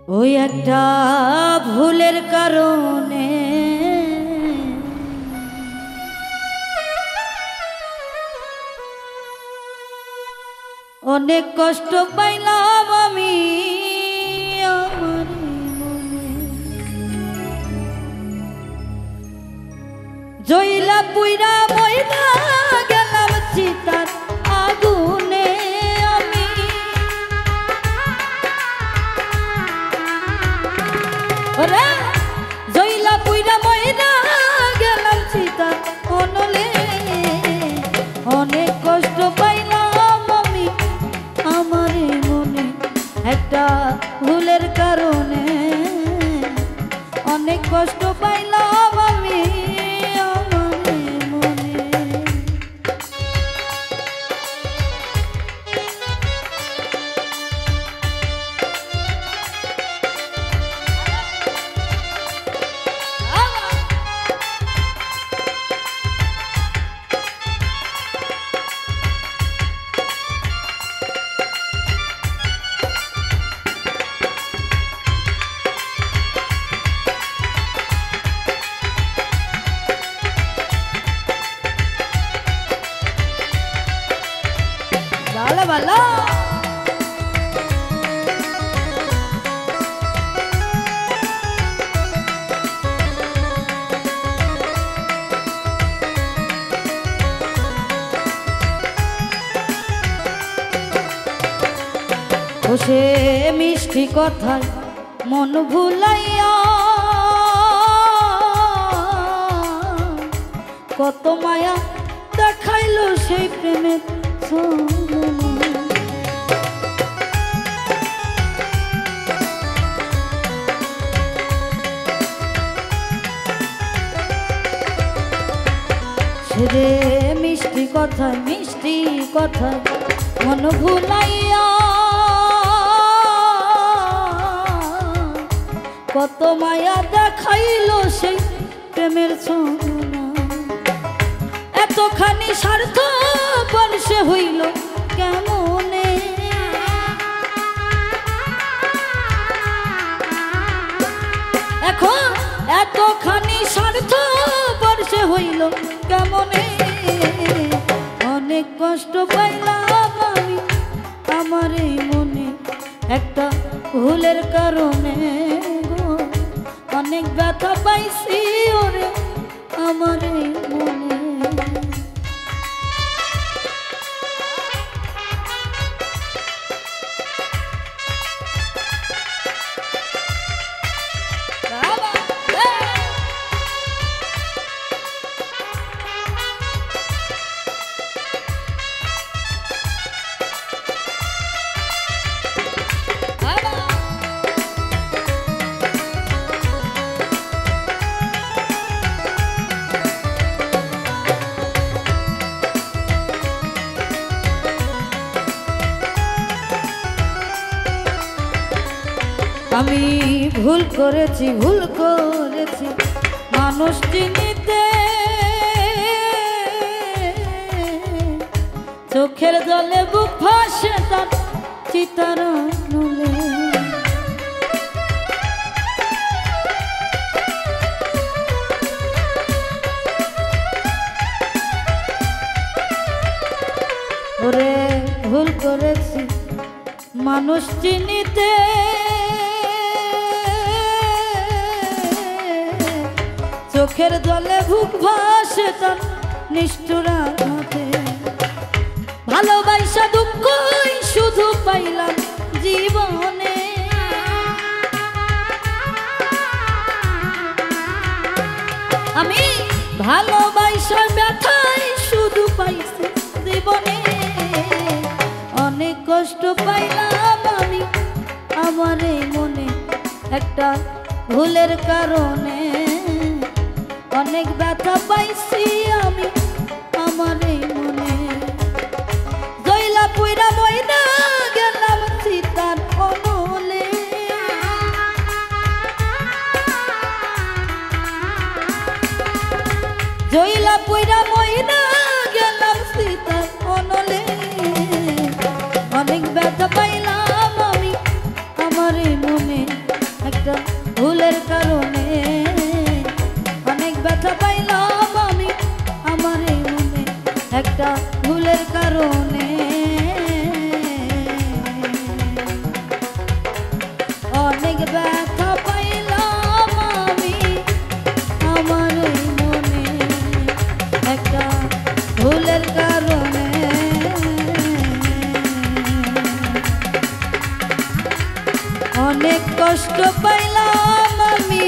ওই একটা ভুলের কারণে অনেক কষ্ট পাইলাম আমি আমার মনে। জইলা পুইরা মইরা গেলাম চিতার আগুনে আমি। ওরে জইলা পুইরা মইরা গেলাম চিতার অনলে। অনেক কষ্ট পাইলাম আমি আমার মনে একটা ভুলের কারণে। অনেক কষ্ট পাইলাম আমি ভালো। সে মিষ্টি কথায় মন ভুলাইয়া কত মায়া দেখাইল সেই প্রেমের রে মিষ্টি কথায় মন ভুলাইয়া কত মায়া দেখাইল সেই প্রেমের ছলনা। এতখানি স্বার্থপর সে হইল কেমনে। এখন এতখানি স্বার্থপর সে হইল কেমনে। অনেক কষ্ট পাইলাম আমি আমার মনে একটা ভুলের কারণে। অনেক ব্যথা পাইছি ওরে আমার মনে। আমি ভুল করেছি মানুষ চিনিতে। চোখের জলে বুক ভাসে তার চিতার নলে। ওরে ভুল করেছি মানুষ চিনিতে। চোখের জলে বুক ভাসে তার নিষ্ঠুরার মতে। ভালোবাসা দুঃখই শুধু পাইলাম জীবনে। আমি ভালোবাসা ব্যথাই শুধু পাইছি জীবনে। অনেক কষ্ট পাইলাম আমি আমার মনে একটা ভুলের কারণে। অনেক ব্যথা পাইছি আমি আমার মনে। জইলা পুইরা মইরা গেলাম চিতার অনলে। জইলা পুইরা মইরা গেলাম চিতার অনলে। অনেক ব্যথা পাইলাম আমি আমার মনে। একটা ভুলের কারণে অনেক ব্যথা পাইলাম আমি আমার ওই মনে একটা ভুলের কারণে অনেক কষ্ট পাইলাম আমি